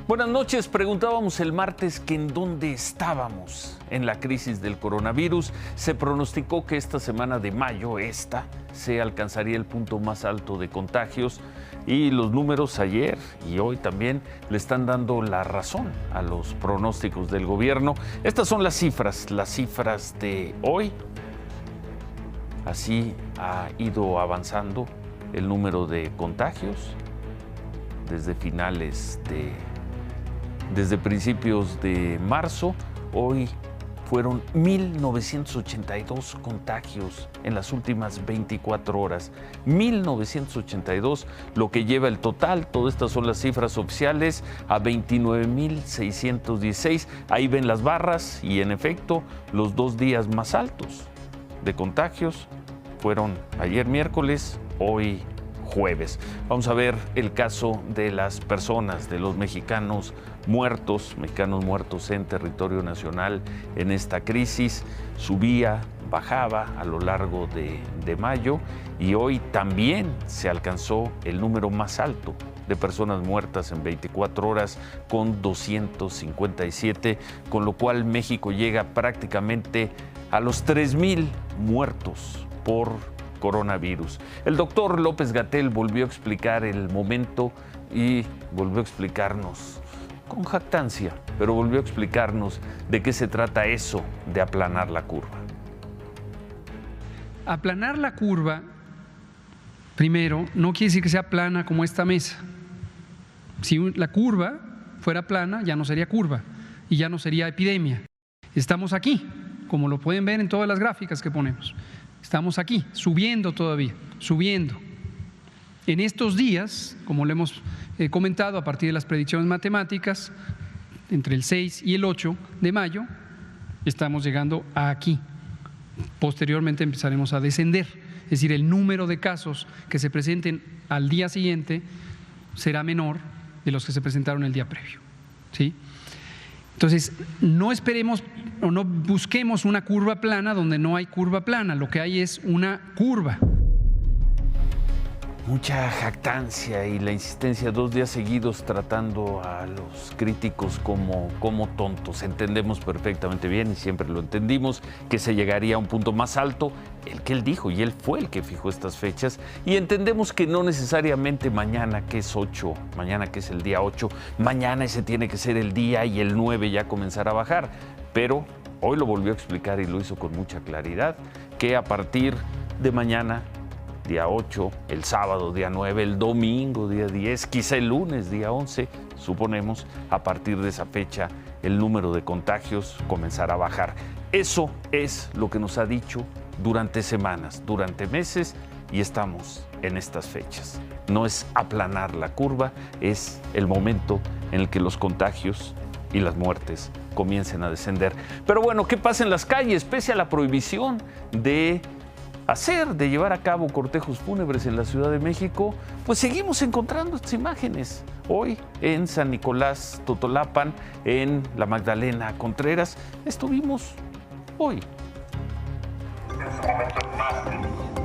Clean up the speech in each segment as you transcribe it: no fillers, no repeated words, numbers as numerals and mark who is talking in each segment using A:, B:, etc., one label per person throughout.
A: Buenas noches. Preguntábamos el martes que en dónde estábamos en la crisis del coronavirus. Se pronosticó que esta semana de mayo, se alcanzaría el punto más alto de contagios y los números ayer y hoy también le están dando la razón a los pronósticos del gobierno. Estas son las cifras de hoy. Así ha ido avanzando el número de contagios desde principios de marzo. Hoy fueron 1,982 contagios en las últimas 24 horas. 1,982, lo que lleva el total, todas estas son las cifras oficiales, a 29,616. Ahí ven las barras y en efecto los 2 días más altos de contagios fueron ayer miércoles, hoy jueves. Vamos a ver el caso de las personas, de los mexicanos muertos en territorio nacional en esta crisis. Subía, bajaba a lo largo de mayo y hoy también se alcanzó el número más alto de personas muertas en 24 horas con 257, con lo cual México llega prácticamente a los 3,000 muertos por coronavirus. El doctor López-Gatell volvió a explicar el momento y volvió a explicarnos con jactancia, pero volvió a explicarnos de qué se trata eso de aplanar la curva.
B: Aplanar la curva, primero, no quiere decir que sea plana como esta mesa. Si la curva fuera plana, ya no sería curva y ya no sería epidemia. Estamos aquí, como lo pueden ver en todas las gráficas que ponemos. Estamos aquí, subiendo todavía, subiendo. En estos días, como lo hemos comentado a partir de las predicciones matemáticas, entre el 6 y el 8 de mayo, estamos llegando a aquí. Posteriormente empezaremos a descender, es decir, el número de casos que se presenten al día siguiente será menor de los que se presentaron el día previo, ¿sí? Entonces, no esperemos o no busquemos una curva plana donde no hay curva plana, lo que hay es una curva.
A: Mucha jactancia y la insistencia 2 días seguidos tratando a los críticos como tontos. Entendemos perfectamente bien y siempre lo entendimos que se llegaría a un punto más alto, el que él dijo, y él fue el que fijó estas fechas, y entendemos que no necesariamente mañana que es el día 8, mañana ese tiene que ser el día y el 9 ya comenzará a bajar, pero hoy lo volvió a explicar y lo hizo con mucha claridad, que a partir de mañana, día 8, el sábado, día 9, el domingo, día 10, quizá el lunes, día 11, suponemos, a partir de esa fecha, el número de contagios comenzará a bajar. Eso es lo que nos ha dicho durante semanas, durante meses, y estamos en estas fechas. No es aplanar la curva, es el momento en el que los contagios y las muertes comiencen a descender. Pero bueno, ¿qué pasa en las calles? Pese a la prohibición de llevar a cabo cortejos fúnebres en la Ciudad de México, pues seguimos encontrando estas imágenes. Hoy en San Nicolás, Totolapan, en la Magdalena Contreras, estuvimos hoy.
C: En su momento más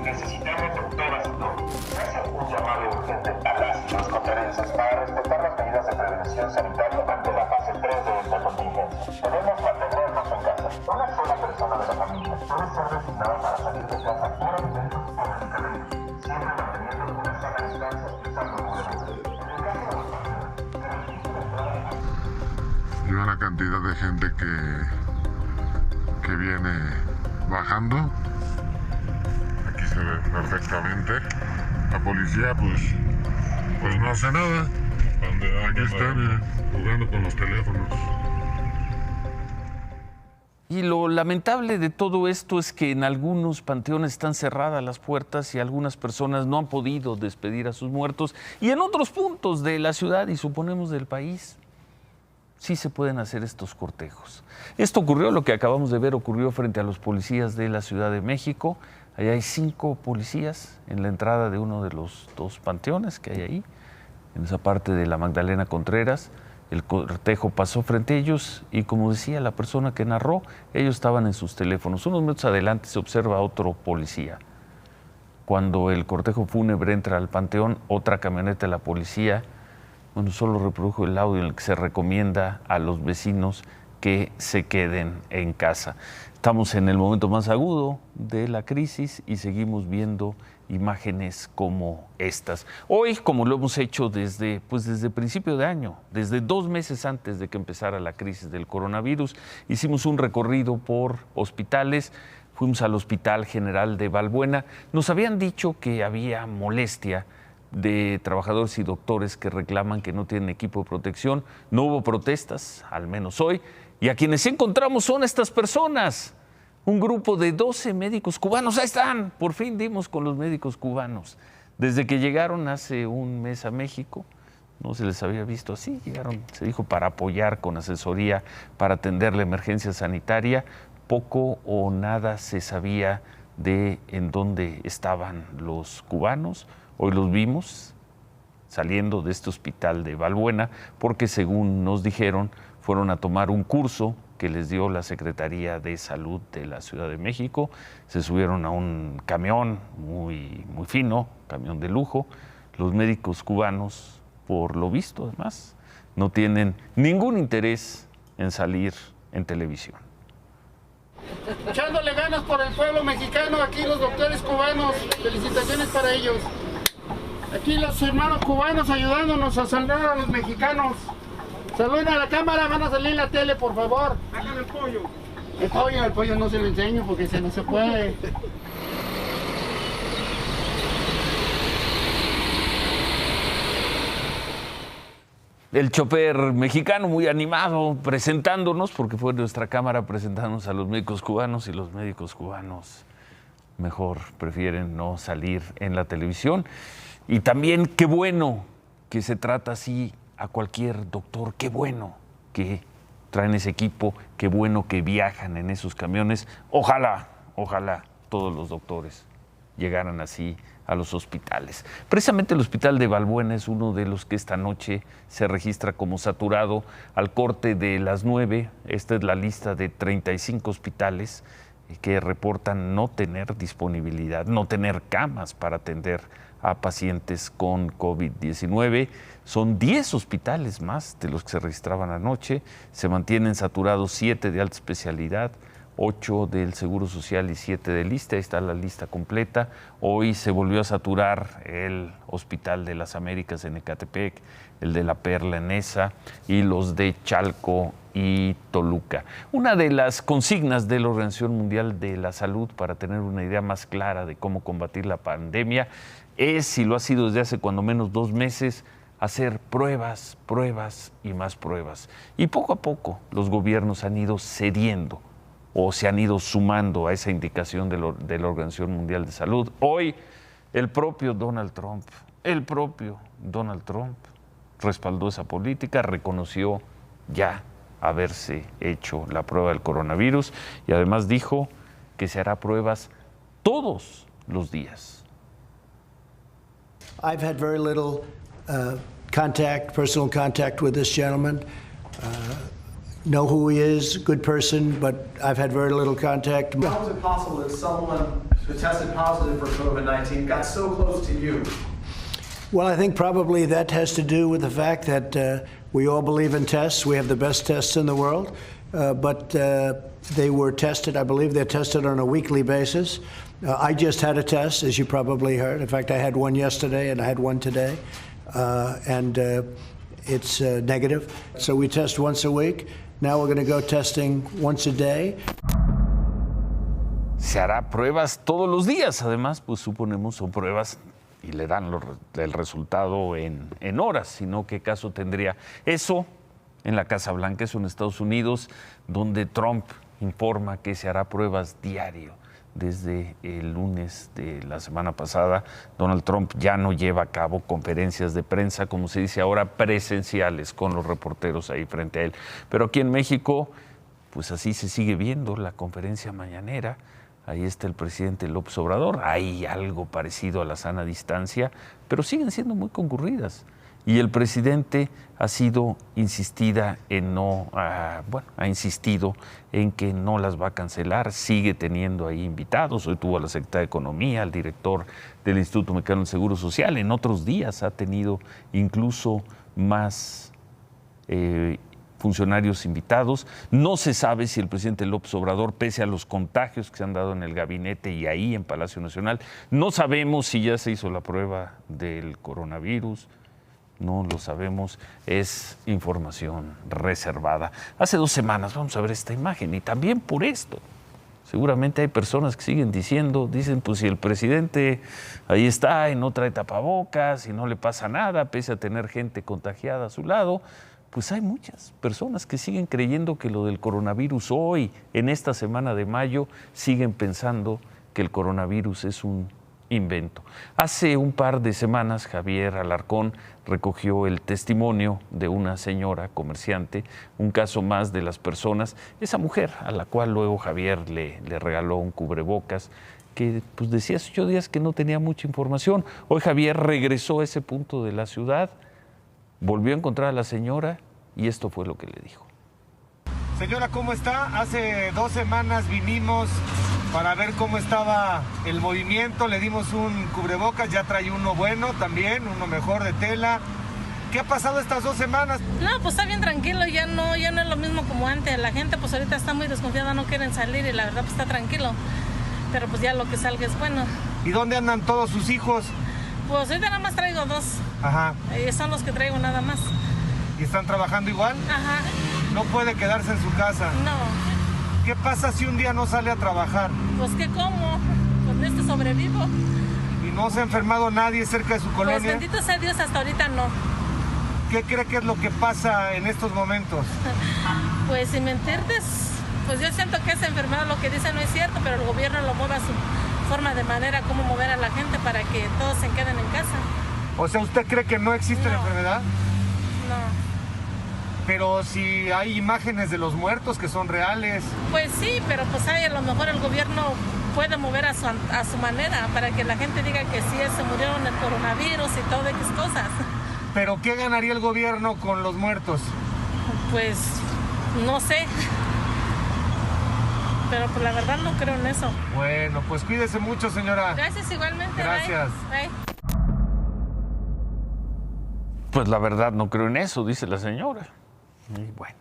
C: necesitamos doctoras y doctores. Hacer un llamado urgente a las conferencias para respetar las medidas de prevención sanitaria ante la fase 3 de esta contingencia. Debemos mantenernos en casa. Una sola persona de la familia puede ser designada para salir de casa por alimentos o medicamentos, siempre manteniendo una sana distancia y usando cubrebocas.
D: Y una cantidad de gente que viene bajando. Aquí se ve perfectamente. La policía pues no hace nada. Aquí están jugando con los teléfonos.
A: Y lo lamentable de todo esto es que en algunos panteones están cerradas las puertas y algunas personas no han podido despedir a sus muertos, y en otros puntos de la ciudad y suponemos del país sí se pueden hacer estos cortejos. Esto ocurrió, lo que acabamos de ver ocurrió frente a los policías de la Ciudad de México. Allá hay 5 policías en la entrada de uno de los 2 panteones que hay ahí, en esa parte de la Magdalena Contreras. El cortejo pasó frente a ellos y, como decía la persona que narró, ellos estaban en sus teléfonos. Unos metros adelante se observa otro policía. Cuando el cortejo fúnebre entra al panteón, otra camioneta de la policía Bueno, solo reprodujo el audio en el que se recomienda a los vecinos que se queden en casa. Estamos en el momento más agudo de la crisis y seguimos viendo imágenes como estas. Hoy, como lo hemos hecho desde principio de año, desde 2 meses antes de que empezara la crisis del coronavirus, hicimos un recorrido por hospitales. Fuimos al Hospital General de Balbuena. Nos habían dicho que había molestia de trabajadores y doctores que reclaman que no tienen equipo de protección. No hubo protestas, al menos hoy. Y a quienes encontramos son estas personas. Un grupo de 12 médicos cubanos. Ahí están. Por fin dimos con los médicos cubanos. Desde que llegaron hace un mes a México, no se les había visto así. Llegaron, se dijo, para apoyar con asesoría, para atender la emergencia sanitaria. Poco o nada se sabía de en dónde estaban los cubanos. Hoy los vimos saliendo de este hospital de Balbuena porque, según nos dijeron, fueron a tomar un curso que les dio la Secretaría de Salud de la Ciudad de México. Se subieron a un camión muy fino, camión de lujo. Los médicos cubanos, por lo visto, además, no tienen ningún interés en salir en televisión.
E: Echándole ganas por el pueblo mexicano, aquí los doctores cubanos, felicitaciones para ellos. Aquí los hermanos cubanos ayudándonos a salvar a los mexicanos. Saluden a la cámara, van a salir en la tele, por favor. Hagan el pollo. El pollo no se lo enseño porque no se puede.
A: El chofer mexicano muy animado presentándonos, porque fue nuestra cámara presentándonos a los médicos cubanos, y los médicos cubanos mejor prefieren no salir en la televisión. Y también qué bueno que se trata así a cualquier doctor, qué bueno que traen ese equipo, qué bueno que viajan en esos camiones. Ojalá todos los doctores llegaran así a los hospitales. Precisamente el Hospital de Balbuena es uno de los que esta noche se registra como saturado al corte de las 9. Esta es la lista de 35 hospitales que reportan no tener disponibilidad, no tener camas para atender a pacientes con COVID-19. Son 10 hospitales más de los que se registraban anoche. Se mantienen saturados 7 de alta especialidad, 8 del Seguro Social y 7 del ISSSTE. Ahí está la lista completa. Hoy se volvió a saturar el Hospital de las Américas en Ecatepec, el de La Perla en Neza y los de Chalco y Toluca. Una de las consignas de la Organización Mundial de la Salud para tener una idea más clara de cómo combatir la pandemia es, y lo ha sido desde hace cuando menos 2 meses, hacer pruebas y más pruebas. Y poco a poco los gobiernos han ido cediendo o se han ido sumando a esa indicación de la Organización Mundial de Salud. Hoy el propio Donald Trump respaldó esa política, reconoció ya haberse hecho la prueba del coronavirus y además dijo que se hará pruebas todos los días.
F: I've had very little personal contact with this gentleman. Know who he is, good person, but I've had very little contact.
G: How is it possible that someone who tested positive for COVID-19 got so close to you?
F: Well, I think probably that has to do with the fact that we all believe in tests. We have the best tests in the world, but they were tested, I believe they're tested on a weekly basis. I just had a test, as you probably heard. In fact, I had one yesterday and I had one today, and it's negative. So we test once a week. Now we're going to go testing once a day.
A: Se hará pruebas todos los días. Además, pues suponemos son pruebas y le dan el resultado en horas, sino qué caso tendría eso en la Casa Blanca, eso en Estados Unidos, donde Trump informa que se hará pruebas diario. Desde el lunes de la semana pasada, Donald Trump ya no lleva a cabo conferencias de prensa, como se dice ahora, presenciales, con los reporteros ahí frente a él. Pero aquí en México, pues así se sigue viendo la conferencia mañanera. Ahí está el presidente López Obrador. Hay algo parecido a la sana distancia, pero siguen siendo muy concurridas. Y el presidente ha sido insistida en ha insistido en que no las va a cancelar, sigue teniendo ahí invitados. Hoy tuvo a la secretaria de Economía, al director del Instituto Mexicano del Seguro Social. En otros días ha tenido incluso más funcionarios invitados. No se sabe si el presidente López Obrador, pese a los contagios que se han dado en el gabinete y ahí en Palacio Nacional, no sabemos si ya se hizo la prueba del coronavirus. No lo sabemos, es información reservada. Hace 2 semanas, vamos a ver esta imagen, y también por esto. Seguramente hay personas que siguen dicen, pues si el presidente ahí está y no trae tapabocas y no le pasa nada, pese a tener gente contagiada a su lado, pues hay muchas personas que siguen creyendo que lo del coronavirus hoy, en esta semana de mayo, siguen pensando que el coronavirus es un invento. Hace un par de semanas, Javier Alarcón recogió el testimonio de una señora comerciante, un caso más de las personas, esa mujer a la cual luego Javier le regaló un cubrebocas, que pues decía hace 8 días que no tenía mucha información. Hoy Javier regresó a ese punto de la ciudad, volvió a encontrar a la señora y esto fue lo que le dijo.
H: Señora, ¿cómo está? Hace 2 semanas vinimos para ver cómo estaba el movimiento, le dimos un cubrebocas, ya trae uno bueno también, uno mejor de tela. ¿Qué ha pasado estas 2 semanas?
I: No, pues está bien tranquilo, ya no es lo mismo como antes. La gente pues ahorita está muy desconfiada, no quieren salir y la verdad pues está tranquilo. Pero pues ya lo que salga es bueno.
H: ¿Y dónde andan todos sus hijos?
I: Pues ahorita nada más traigo 2.
H: Ajá.
I: Son los que traigo nada más.
H: ¿Y están trabajando igual?
I: Ajá.
H: No puede quedarse en su casa.
I: No.
H: ¿Qué pasa si un día no sale a trabajar?
I: Pues ¿qué como? Con este sobrevivo.
H: ¿Y no se ha enfermado nadie cerca de su colonia?
I: Pues bendito sea Dios, hasta ahorita no.
H: ¿Qué cree que es lo que pasa en estos momentos?
I: Pues sin mentirte, pues yo siento que esa enfermedad lo que dice no es cierto, pero el gobierno lo mueve a su forma de manera, cómo mover a la gente para que todos se queden en casa.
H: O sea, ¿usted cree que no existe la enfermedad?
I: No.
H: Pero si hay imágenes de los muertos que son reales.
I: Pues sí, pero pues a lo mejor el gobierno puede mover a su manera para que la gente diga que sí se murieron el coronavirus y todas esas cosas.
H: ¿Pero qué ganaría el gobierno con los muertos?
I: Pues no sé. Pero pues la verdad no creo en eso.
H: Bueno, pues cuídese mucho, señora.
I: Gracias igualmente.
H: Gracias.
I: Bye.
A: Pues la verdad no creo en eso, dice la señora. Y bueno,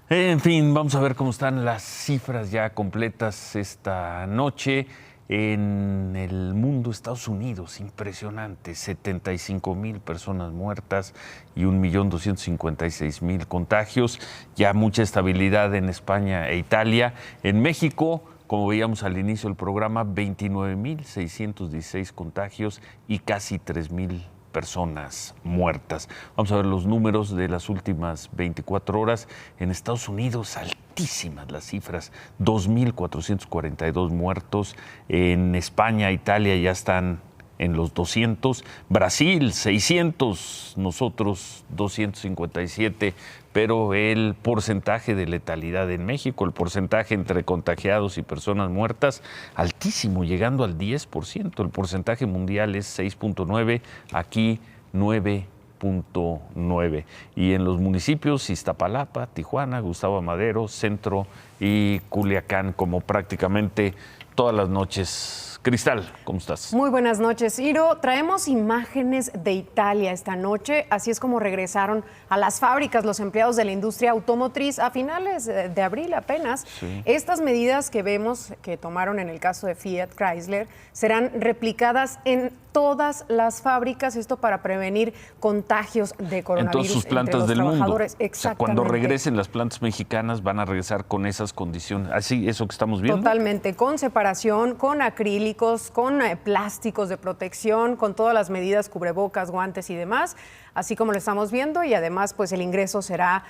A: en fin, vamos a ver cómo están las cifras ya completas esta noche. En el mundo, Estados Unidos, impresionante, 75,000 personas muertas y 1,256,000 contagios. Ya mucha estabilidad en España e Italia. En México, como veíamos al inicio del programa, 29,616 contagios y casi 3,000 personas muertas. Vamos a ver los números de las últimas 24 horas. En Estados Unidos, altísimas las cifras, 2,442 muertos. En España, Italia ya están en los 200. Brasil, 600. Nosotros, 257. Pero el porcentaje de letalidad en México, el porcentaje entre contagiados y personas muertas, altísimo, llegando al 10%. El porcentaje mundial es 6.9, aquí 9.9. Y en los municipios, Iztapalapa, Tijuana, Gustavo Amadero, Centro y Culiacán, como prácticamente todas las noches. Cristal, ¿cómo estás?
J: Muy buenas noches, Ciro. Traemos imágenes de Italia esta noche. Así es como regresaron a las fábricas los empleados de la industria automotriz a finales de abril apenas. Sí. Estas medidas que vemos que tomaron en el caso de Fiat Chrysler serán replicadas en todas las fábricas, esto para prevenir contagios de coronavirus.
A: En todas sus plantas del mundo.
J: Exactamente.
A: O sea, cuando regresen las plantas mexicanas van a regresar con esas condiciones. Así, eso que estamos viendo.
J: Totalmente, con separación, con acrílicos, con plásticos de protección, con todas las medidas, cubrebocas, guantes y demás, así como lo estamos viendo, y además pues el ingreso será,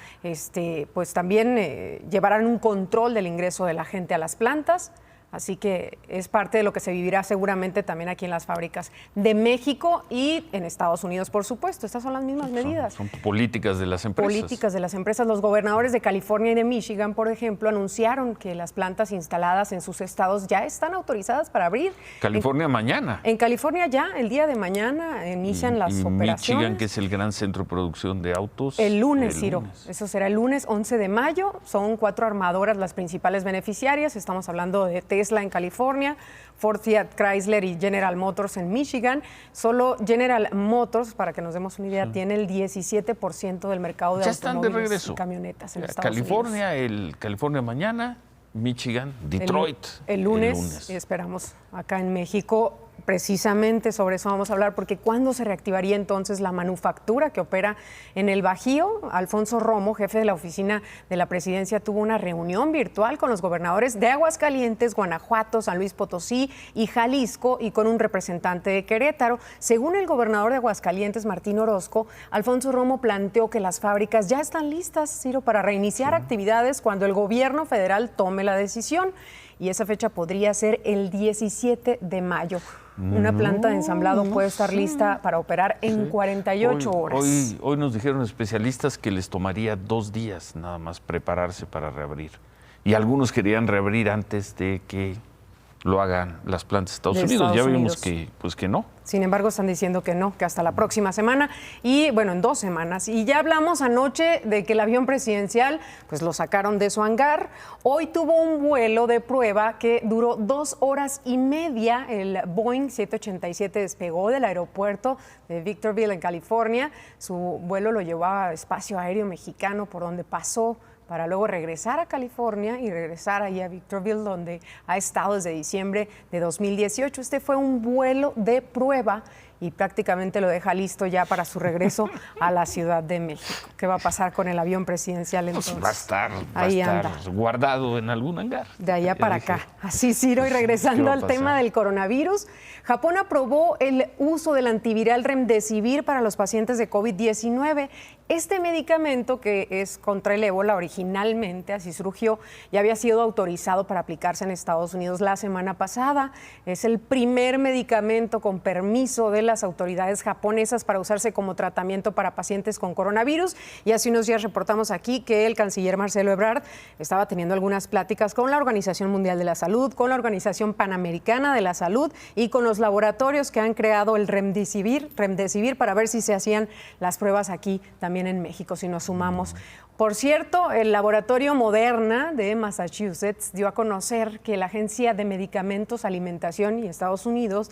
J: pues también llevarán un control del ingreso de la gente a las plantas. Así que es parte de lo que se vivirá seguramente también aquí en las fábricas de México y en Estados Unidos, por supuesto. Estas son las mismas medidas.
A: Son políticas de las empresas.
J: Políticas de las empresas. Los gobernadores de California y de Michigan, por ejemplo, anunciaron que las plantas instaladas en sus estados ya están autorizadas para abrir.
A: California mañana.
J: En California ya, el día de mañana, inician las operaciones.
A: Michigan, que es el gran centro de producción de autos.
J: El lunes, Ciro. Eso será el lunes 11 de mayo. Son 4 armadoras las principales beneficiarias. Estamos hablando de Tesla, Tesla en California, Ford, Fiat, Chrysler y General Motors en Michigan. Solo General Motors, para que nos demos una idea, tiene el 17% del mercado de automóviles y camionetas en Estados
A: California,
J: Unidos.
A: el California mañana, Michigan, Detroit.
J: El lunes. Y esperamos acá en México. Precisamente sobre eso vamos a hablar, porque ¿cuándo se reactivaría entonces la manufactura que opera en el Bajío? Alfonso Romo, jefe de la oficina de la presidencia, tuvo una reunión virtual con los gobernadores de Aguascalientes, Guanajuato, San Luis Potosí y Jalisco, y con un representante de Querétaro. Según el gobernador de Aguascalientes, Martín Orozco, Alfonso Romo planteó que las fábricas ya están listas, Ciro, para reiniciar actividades cuando el gobierno federal tome la decisión. Y esa fecha podría ser el 17 de mayo. Una planta de ensamblado puede estar lista para operar en 48 horas.
A: Hoy nos dijeron especialistas que les tomaría 2 días nada más prepararse para reabrir. Y algunos querían reabrir antes de que lo hagan las plantas de Estados Unidos. Ya vimos que no.
J: Sin embargo, están diciendo que no, que hasta la próxima semana y, bueno, en 2 semanas. Y ya hablamos anoche de que el avión presidencial, pues lo sacaron de su hangar. Hoy tuvo un vuelo de prueba que duró 2 horas y media. El Boeing 787 despegó del aeropuerto de Victorville, en California. Su vuelo lo llevó a Espacio Aéreo Mexicano, por donde pasó, para luego regresar a California y regresar ahí a Victorville, donde ha estado desde diciembre de 2018. Este fue un vuelo de prueba y prácticamente lo deja listo ya para su regreso a la Ciudad de México. ¿Qué va a pasar con el avión presidencial entonces?
A: Pues va a estar guardado en algún hangar.
J: De allá para acá. Así, Ciro, y regresando al tema del coronavirus, Japón aprobó el uso del antiviral Remdesivir para los pacientes de COVID-19. Este medicamento, que es contra el ébola originalmente, así surgió, ya había sido autorizado para aplicarse en Estados Unidos la semana pasada. Es el primer medicamento con permiso de las autoridades japonesas para usarse como tratamiento para pacientes con coronavirus. Y hace unos días reportamos aquí que el canciller Marcelo Ebrard estaba teniendo algunas pláticas con la Organización Mundial de la Salud, con la Organización Panamericana de la Salud y con los laboratorios que han creado el Remdesivir para ver si se hacían las pruebas aquí también en México, si nos sumamos. Por cierto, el laboratorio Moderna de Massachusetts dio a conocer que la Agencia de Medicamentos, Alimentación de Estados Unidos,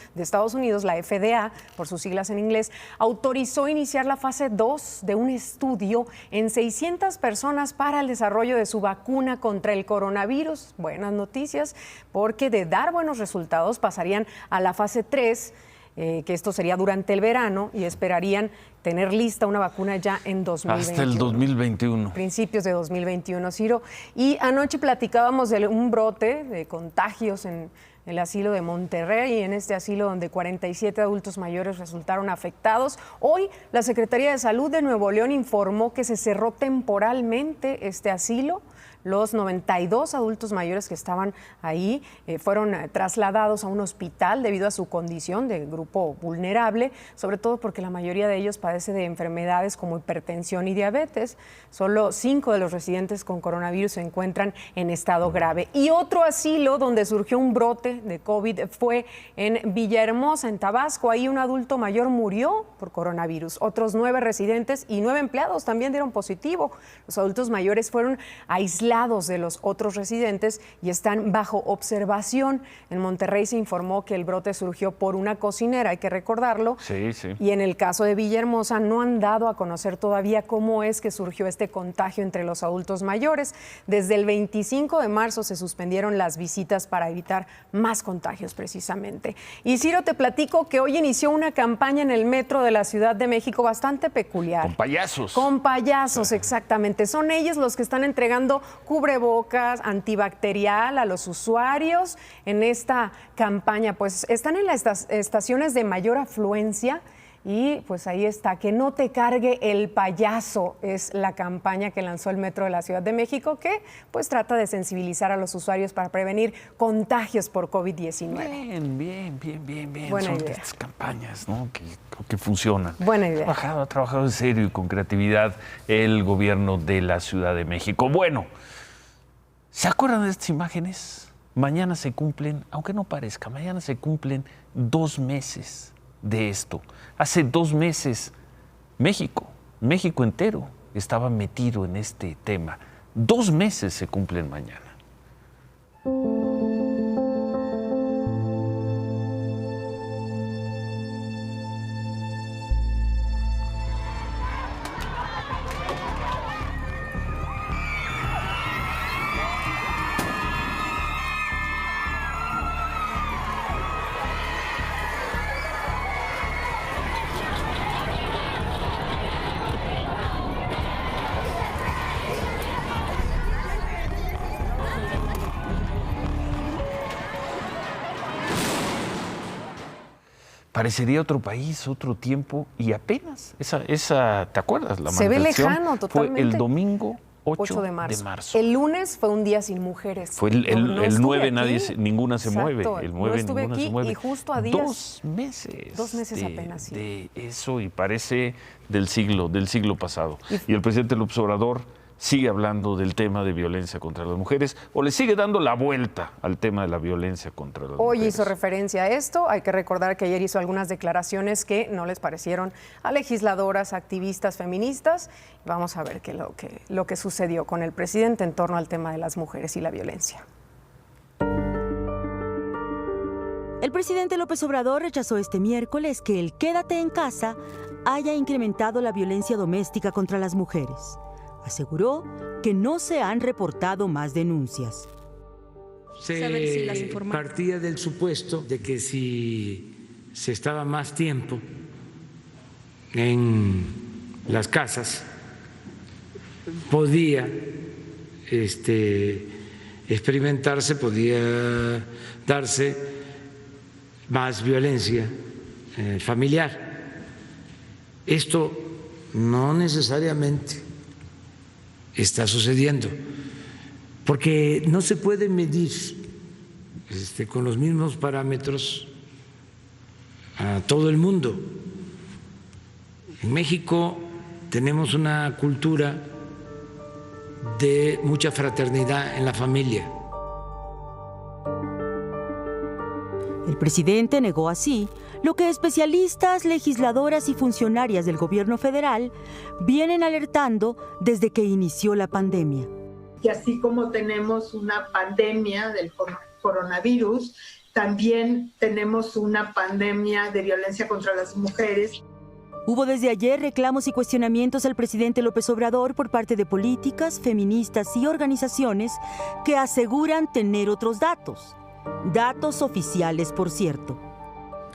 J: la FDA, por sus siglas en inglés, autorizó iniciar la fase 2 de un estudio en 600 personas para el desarrollo de su vacuna contra el coronavirus. Buenas noticias, porque de dar buenos resultados pasarían a la fase 3, que esto sería durante el verano, y esperarían tener lista una vacuna ya en 2021.
A: Hasta el 2021.
J: Principios de 2021, Ciro. Y anoche platicábamos de un brote de contagios en el asilo de Monterrey, en este asilo donde 47 adultos mayores resultaron afectados. Hoy la Secretaría de Salud de Nuevo León informó que se cerró temporalmente este asilo. Los 92 adultos mayores que estaban ahí fueron trasladados a un hospital debido a su condición de grupo vulnerable, sobre todo porque la mayoría de ellos padece de enfermedades como hipertensión y diabetes. Solo 5 de los residentes con coronavirus se encuentran en estado grave. Y otro asilo donde surgió un brote de COVID fue en Villahermosa, en Tabasco. Ahí un adulto mayor murió por coronavirus. Otros 9 residentes y 9 empleados también dieron positivo. Los adultos mayores fueron aislados de los otros residentes y están bajo observación. En Monterrey se informó que el brote surgió por una cocinera, hay que recordarlo.
A: Sí, sí.
J: Y en el caso de Villahermosa no han dado a conocer todavía cómo es que surgió este contagio entre los adultos mayores. Desde el 25 de marzo se suspendieron las visitas para evitar más contagios precisamente. Y Ciro, te platico que hoy inició una campaña en el metro de la Ciudad de México bastante peculiar.
A: Con payasos.
J: Con payasos, exactamente. Son ellos los que están entregando cubrebocas antibacterial a los usuarios en esta campaña. Pues están en las estaciones de mayor afluencia y pues ahí está, que no te cargue el payaso, es la campaña que lanzó el Metro de la Ciudad de México, que pues trata de sensibilizar a los usuarios para prevenir contagios por COVID-19.
A: Bien.
J: Buena
A: Son
J: idea.
A: estas campañas, ¿no?, que funcionan.
J: Buena idea.
A: Ha trabajado en serio y con creatividad el gobierno de la Ciudad de México. Bueno, ¿se acuerdan de estas imágenes? Mañana se cumplen, aunque no parezca, mañana se cumplen 2 meses de esto. Hace 2 meses México entero estaba metido en este tema. 2 meses se cumplen mañana. parecería otro país, otro tiempo, y apenas, esa ¿te acuerdas? La
J: se ve
A: manifestación
J: lejano totalmente.
A: fue el domingo 8
J: de marzo.
A: de marzo.
J: El lunes fue un día sin mujeres.
A: Fue el 9, ninguna se
J: Exacto.
A: mueve. El 9,
J: no estuve
A: ninguna
J: aquí
A: se mueve.
J: Y justo a días.
A: 2 meses.
J: 2 meses apenas, sí.
A: De eso, y parece del siglo pasado. Y el presidente López Obrador sigue hablando del tema de violencia contra las mujeres, o le sigue dando la vuelta al tema de la violencia contra las mujeres.
J: Hoy hizo referencia a esto. Hay que recordar que ayer hizo algunas declaraciones que no les parecieron a legisladoras, activistas, feministas. Vamos a ver lo que sucedió con el presidente en torno al tema de las mujeres y la violencia.
K: El presidente López Obrador rechazó este miércoles que el quédate en casa haya incrementado la violencia doméstica contra las mujeres. Aseguró que no se han reportado más denuncias.
L: Se partía del supuesto de que si se estaba más tiempo en las casas, podía experimentarse, podía darse más violencia familiar. Esto no necesariamente está sucediendo, porque no se puede medir con los mismos parámetros a todo el mundo. En México tenemos una cultura de mucha fraternidad en la familia.
K: El presidente negó así lo que especialistas, legisladoras y funcionarias del gobierno federal vienen alertando desde que inició la pandemia.
M: Y así como tenemos una pandemia del coronavirus, también tenemos una pandemia de violencia contra las mujeres.
K: Hubo desde ayer reclamos y cuestionamientos al presidente López Obrador por parte de políticas, feministas y organizaciones que aseguran tener otros datos. Datos oficiales, por cierto.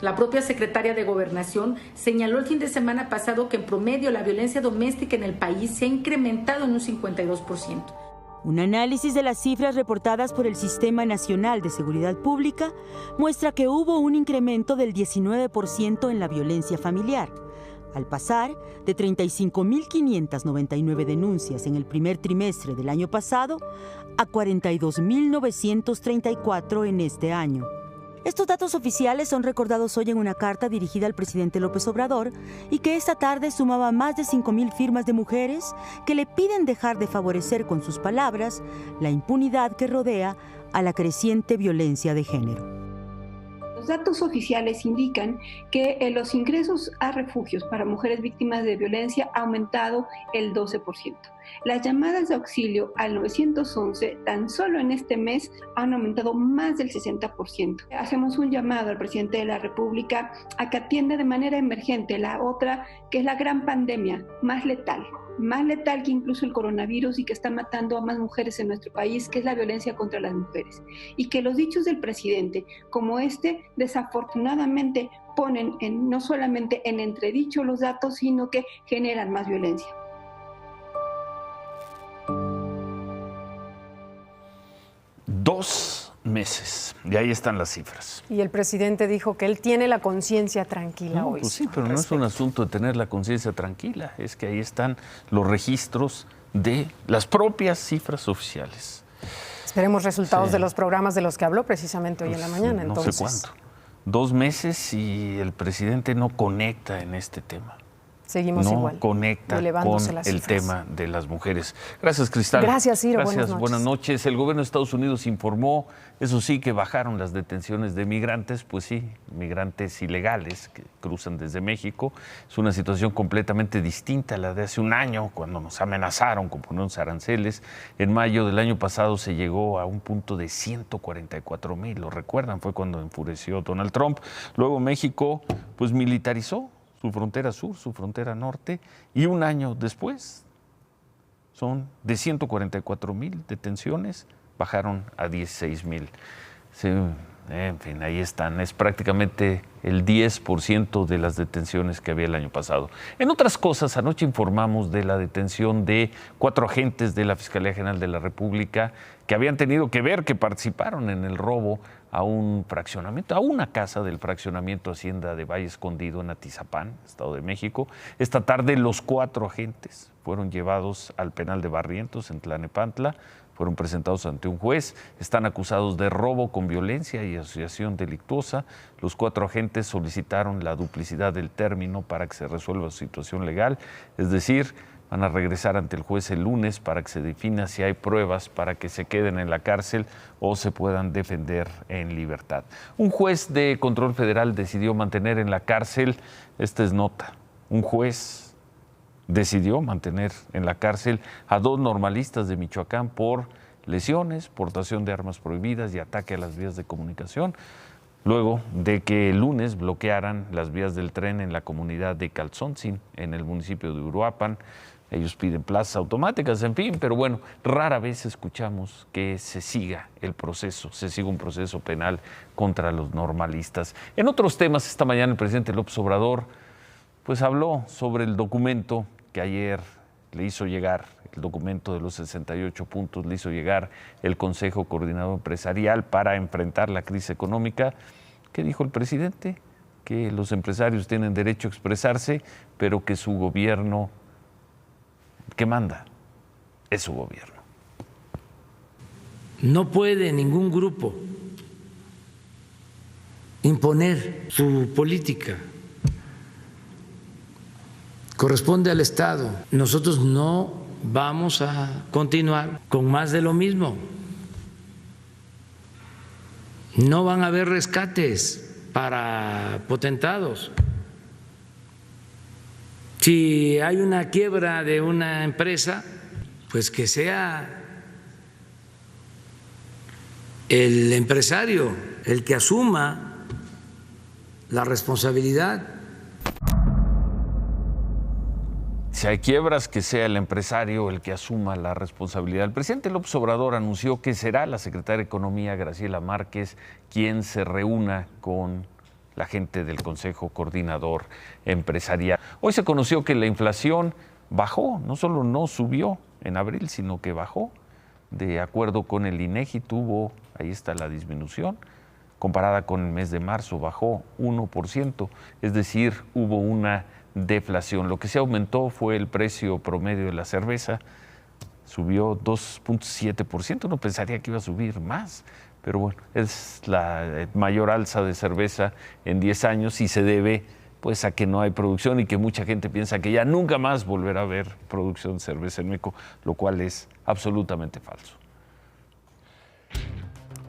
N: La propia secretaria de Gobernación señaló el fin de semana pasado que en promedio la violencia doméstica en el país se ha incrementado en un 52%.
K: Un análisis de las cifras reportadas por el Sistema Nacional de Seguridad Pública muestra que hubo un incremento del 19% en la violencia familiar, al pasar de 35.599 denuncias en el primer trimestre del año pasado a 42.934 en este año. Estos datos oficiales son recordados hoy en una carta dirigida al presidente López Obrador y que esta tarde sumaba más de 5.000 firmas de mujeres que le piden dejar de favorecer con sus palabras la impunidad que rodea a la creciente violencia de género.
O: Los datos oficiales indican que los ingresos a refugios para mujeres víctimas de violencia ha aumentado el 12%. Las llamadas de auxilio al 911 tan solo en este mes han aumentado más del 60%. Hacemos un llamado al presidente de la República a que atienda de manera emergente la otra, que es la gran pandemia más letal que incluso el coronavirus y que está matando a más mujeres en nuestro país, que es la violencia contra las mujeres. Y que los dichos del presidente, como desafortunadamente ponen no solamente en entredicho los datos, sino que generan más violencia.
A: Dos meses, y ahí están las cifras.
J: Y el presidente dijo que él tiene la conciencia tranquila hoy.
A: Pues sí, pero no es un asunto de tener la conciencia tranquila, es que ahí están los registros de las propias cifras oficiales.
J: Esperemos resultados de los programas de los que habló precisamente hoy en la mañana.
A: No sé cuánto. 2 meses y el presidente no conecta en este tema.
J: Seguimos igual.
A: No conecta con el tema de las mujeres. Gracias, Cristal.
J: Gracias, Ciro.
A: Gracias, buenas noches. El gobierno de Estados Unidos informó, eso sí, que bajaron las detenciones de migrantes, pues sí, migrantes ilegales que cruzan desde México. Es una situación completamente distinta a la de hace un año, cuando nos amenazaron con ponernos aranceles. En mayo del año pasado se llegó a un punto de 144,000, lo recuerdan, fue cuando enfureció Donald Trump. Luego México, pues militarizó su frontera sur, su frontera norte, y un año después son de 144,000 detenciones, bajaron a 16,000. Sí, en fin, ahí están, es prácticamente el 10% de las detenciones que había el año pasado. En otras cosas, anoche informamos de la detención de 4 agentes de la Fiscalía General de la República que habían tenido que ver, que participaron en el robo a un fraccionamiento, a una casa del fraccionamiento Hacienda de Valle Escondido en Atizapán, Estado de México. Esta tarde los 4 agentes fueron llevados al penal de Barrientos en Tlalnepantla, fueron presentados ante un juez, están acusados de robo con violencia y asociación delictuosa. Los 4 agentes solicitaron la duplicidad del término para que se resuelva su situación legal, es decir, van a regresar ante el juez el lunes para que se defina si hay pruebas para que se queden en la cárcel o se puedan defender en libertad. Un juez de control federal decidió mantener en la cárcel, esta es nota, un juez decidió mantener en la cárcel a 2 normalistas de Michoacán por lesiones, portación de armas prohibidas y ataque a las vías de comunicación, luego de que el lunes bloquearan las vías del tren en la comunidad de Calzoncin, en el municipio de Uruapan. Ellos piden plazas automáticas, en fin, pero bueno, rara vez escuchamos que se siga el proceso, se siga un proceso penal contra los normalistas. En otros temas, esta mañana el presidente López Obrador pues habló sobre el documento que ayer le hizo llegar, el documento de los 68 puntos, le hizo llegar el Consejo Coordinador Empresarial para enfrentar la crisis económica. ¿Qué dijo el presidente? Que los empresarios tienen derecho a expresarse, pero que su gobierno, que manda, es su gobierno.
L: No puede ningún grupo imponer su política. Corresponde al Estado. Nosotros no vamos a continuar con más de lo mismo. No van a haber rescates para potentados. Si hay una quiebra de una empresa, pues que sea el empresario el que asuma la responsabilidad.
A: Si hay quiebras, que sea el empresario el que asuma la responsabilidad. El presidente López Obrador anunció que será la secretaria de Economía, Graciela Márquez, quien se reúna con la gente del Consejo Coordinador Empresarial. Hoy se conoció que la inflación bajó, no solo no subió en abril, sino que bajó. De acuerdo con el INEGI, ahí está la disminución, comparada con el mes de marzo, bajó 1%, es decir, hubo una deflación. Lo que se aumentó fue el precio promedio de la cerveza, subió 2.7%, uno pensaría que iba a subir más, pero bueno, es la mayor alza de cerveza en 10 años y se debe pues a que no hay producción y que mucha gente piensa que ya nunca más volverá a haber producción de cerveza en México, lo cual es absolutamente falso.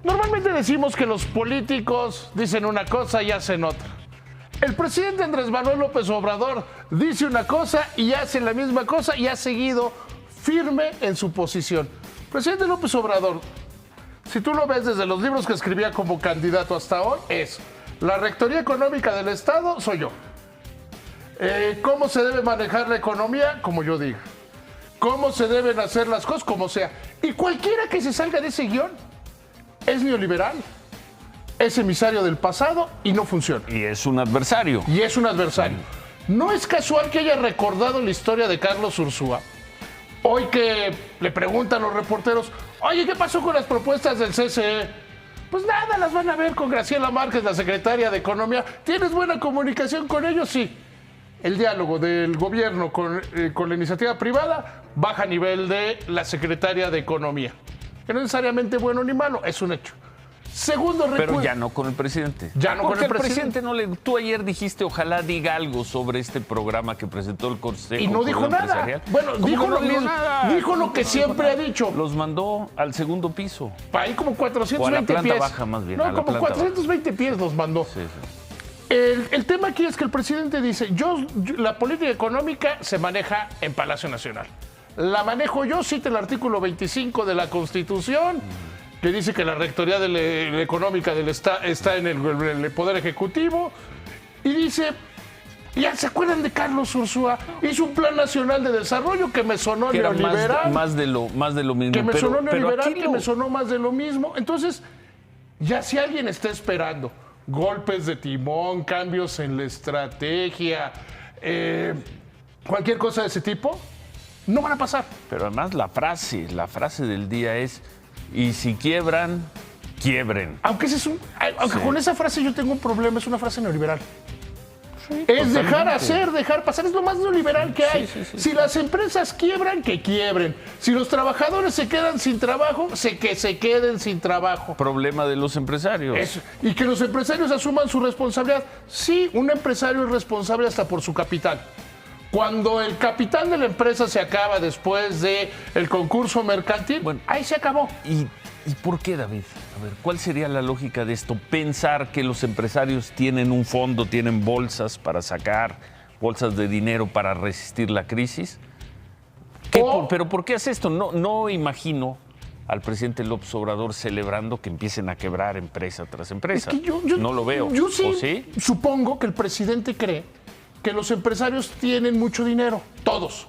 E: Normalmente decimos que los políticos dicen una cosa y hacen otra. El presidente Andrés Manuel López Obrador dice una cosa y hace la misma cosa y ha seguido firme en su posición. Presidente López Obrador, si tú lo ves desde los libros que escribía como candidato hasta hoy, es la Rectoría Económica del Estado, soy yo. ¿Cómo se debe manejar la economía? Como yo diga. ¿Cómo se deben hacer las cosas? Como sea. Y cualquiera que se salga de ese guión es neoliberal. Es emisario del pasado y no funciona.
A: Y es un adversario.
E: No es casual que haya recordado la historia de Carlos Ursúa. Hoy que le preguntan los reporteros, oye, ¿qué pasó con las propuestas del CCE? Pues nada, las van a ver con Graciela Márquez, la secretaria de Economía. ¿Tienes buena comunicación con ellos? Sí. El diálogo del gobierno con la iniciativa privada baja a nivel de la secretaria de Economía. Que no es necesariamente bueno ni malo, es un hecho. Segundo recurso.
A: Pero ya no con el presidente.
E: Porque el presidente
A: no le... Tú ayer dijiste, ojalá diga algo sobre este programa que presentó el Consejo.
E: Y no dijo nada. Bueno, dijo lo mismo. Dijo lo que siempre ha dicho.
A: Los mandó al segundo piso.
E: Ahí como 420
A: o a la planta
E: pies.
A: Baja, más bien.
E: No, como 420 pies los mandó.
A: Sí.
E: El tema aquí es que el presidente dice, la política económica se maneja en Palacio Nacional. La manejo yo, cita el artículo 25 de la Constitución, que dice que la rectoría de la económica está en el Poder Ejecutivo, y dice, ya se acuerdan de Carlos Ursúa, hizo un plan nacional de desarrollo que me sonó
A: que
E: neoliberal.
A: Más de lo mismo.
E: Que me sonó neoliberal, que me sonó más de lo mismo. Entonces, ya si alguien está esperando golpes de timón, cambios en la estrategia, cualquier cosa de ese tipo, no van a pasar.
A: Pero además la frase del día es, y si quiebran, quiebren.
P: Aunque con esa frase yo tengo un problema, es una frase neoliberal.
A: Sí,
P: es dejar hacer, dejar pasar, es lo más neoliberal que hay. Si las empresas quiebran, que quiebren. Si los trabajadores se quedan sin trabajo, que se queden sin trabajo.
A: Problema de los empresarios.
P: Y que los empresarios asuman su responsabilidad. Sí, un empresario es responsable hasta por su capital. Cuando el capital de la empresa se acaba después del concurso mercantil, bueno, ahí se acabó.
A: ¿Y por qué, David? A ver, ¿cuál sería la lógica de esto? Pensar que los empresarios tienen un fondo, tienen bolsas para sacar, bolsas de dinero para resistir la crisis. ¿Pero por qué hace esto? No imagino al presidente López Obrador celebrando que empiecen a quebrar empresa tras empresa.
P: Es que yo
A: no lo veo.
P: Yo sí,
A: ¿O sí?
P: Supongo que el presidente cree que los empresarios tienen mucho dinero, todos.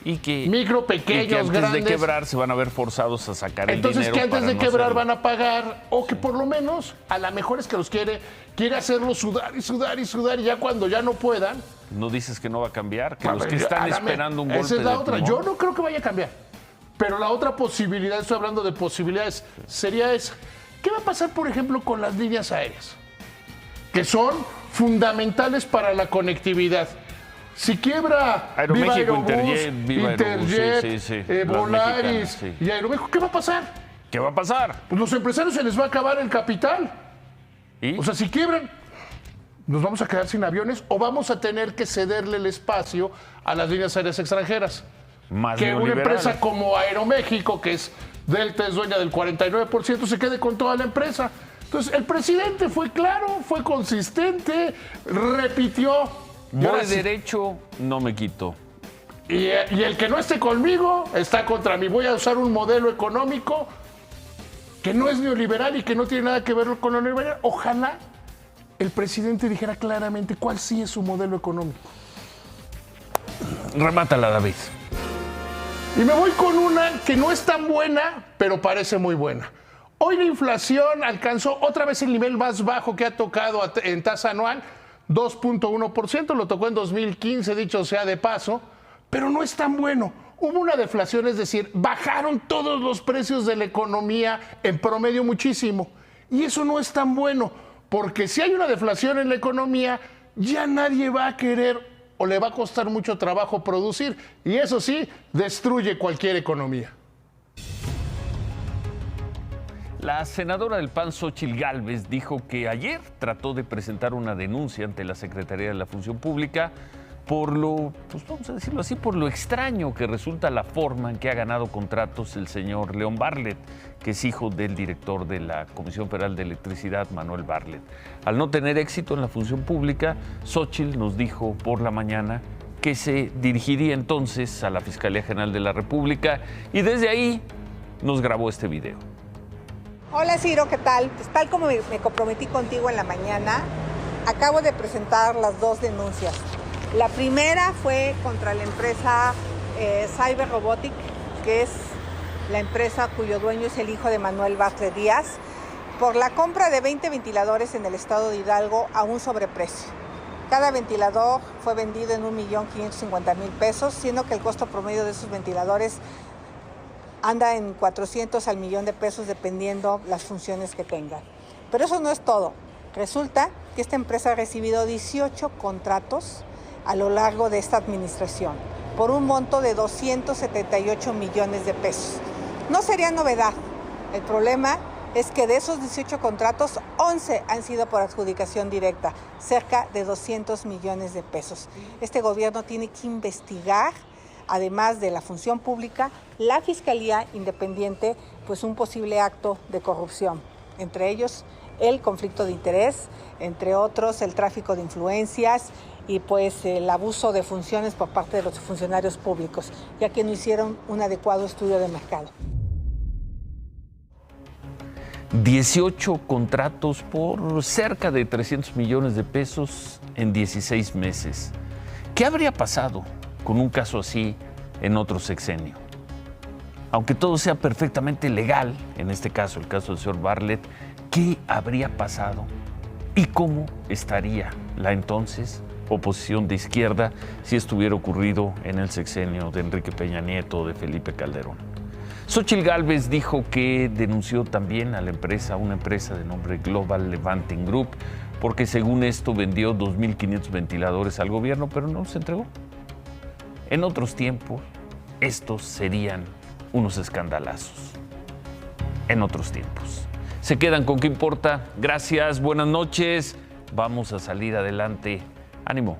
A: Y que
P: micro, pequeños,
A: y que antes
P: grandes.
A: de quebrar se van a ver forzados a sacar el
P: Entonces,
A: dinero.
P: que antes de
A: no
P: quebrar
A: hacerlo.
P: van a pagar, o que por lo menos, a lo mejor es que los quiere hacerlos sudar y sudar y sudar, y ya cuando ya no puedan.
A: ¿No dices que no va a cambiar? Que los que están esperando un golpe
P: esa es la
A: de
P: otra.
A: timón.
P: Yo no creo que vaya a cambiar. Pero la otra posibilidad, estoy hablando de posibilidades, sería esa. ¿Qué va a pasar, por ejemplo, con las líneas aéreas? Que son fundamentales para la conectividad. Si quiebra
A: Aeroméxico,
P: Viva Aerobús,
A: Interjet, sí,
P: Volaris y Aeroméxico, ¿qué va a pasar?
A: ¿Qué va a pasar?
P: Pues los empresarios se les va a acabar el capital.
A: ¿Y?
P: O sea, si quiebran, nos vamos a quedar sin aviones o vamos a tener que cederle el espacio a las líneas aéreas extranjeras.
A: Más
P: que una
A: neoliberal.
P: empresa como Aeroméxico, que es Delta, es dueña del 49%, se quede con toda la empresa. Entonces, el presidente fue claro, fue consistente, repitió.
A: Voy derecho, no me quito.
P: Y el que no esté conmigo está contra mí. Voy a usar un modelo económico que no es neoliberal y que no tiene nada que ver con lo neoliberal. Ojalá el presidente dijera claramente cuál sí es su modelo económico.
A: Remátala, David.
P: Y me voy con una que no es tan buena, pero parece muy buena. Hoy la inflación alcanzó otra vez el nivel más bajo que ha tocado en tasa anual, 2.1%, lo tocó en 2015, dicho sea de paso, pero no es tan bueno. Hubo una deflación, es decir, bajaron todos los precios de la economía en promedio muchísimo. Y eso no es tan bueno, porque si hay una deflación en la economía, ya nadie va a querer o le va a costar mucho trabajo producir. Y eso sí, destruye cualquier economía.
A: La senadora del PAN, Xóchitl Gálvez, dijo que ayer trató de presentar una denuncia ante la Secretaría de la Función Pública por lo, pues vamos a decirlo así, por lo extraño que resulta la forma en que ha ganado contratos el señor León Bartlett, que es hijo del director de la Comisión Federal de Electricidad, Manuel Bartlett. Al no tener éxito en la función pública, Xóchitl nos dijo por la mañana que se dirigiría entonces a la Fiscalía General de la República y desde ahí nos grabó este video.
Q: Hola Ciro, ¿qué tal? Pues tal como me comprometí contigo en la mañana, acabo de presentar las dos denuncias. La primera fue contra la empresa Cyber Robotic, que es la empresa cuyo dueño es el hijo de Manuel Bartlett Díaz, por la compra de 20 ventiladores en el estado de Hidalgo a un sobreprecio. Cada ventilador fue vendido en 1.550.000 pesos, siendo que el costo promedio de esos ventiladores anda en 400 al millón de pesos dependiendo las funciones que tengan. Pero eso no es todo. Resulta que esta empresa ha recibido 18 contratos a lo largo de esta administración por un monto de 278 millones de pesos. No sería novedad. El problema es que de esos 18 contratos, 11 han sido por adjudicación directa, cerca de 200 millones de pesos. Este gobierno tiene que investigar, además de la función pública, la Fiscalía Independiente, pues un posible acto de corrupción, entre ellos el conflicto de interés, entre otros el tráfico de influencias y pues el abuso de funciones por parte de los funcionarios públicos, ya que no hicieron un adecuado estudio de mercado.
A: 18 contratos por cerca de 300 millones de pesos en 16 meses. ¿Qué habría pasado con un caso así en otro sexenio? Aunque todo sea perfectamente legal, en este caso, el caso del señor Bartlett, ¿qué habría pasado? ¿Y cómo estaría la entonces oposición de izquierda si esto hubiera ocurrido en el sexenio de Enrique Peña Nieto o de Felipe Calderón? Xóchitl Gálvez dijo que denunció también a la empresa, una empresa de nombre Global Levanting Group, porque según esto vendió 2.500 ventiladores al gobierno, pero no se entregó. En otros tiempos, estos serían unos escandalazos. En otros tiempos. Se quedan con ¿Qué importa? Gracias, buenas noches. Vamos a salir adelante. Ánimo.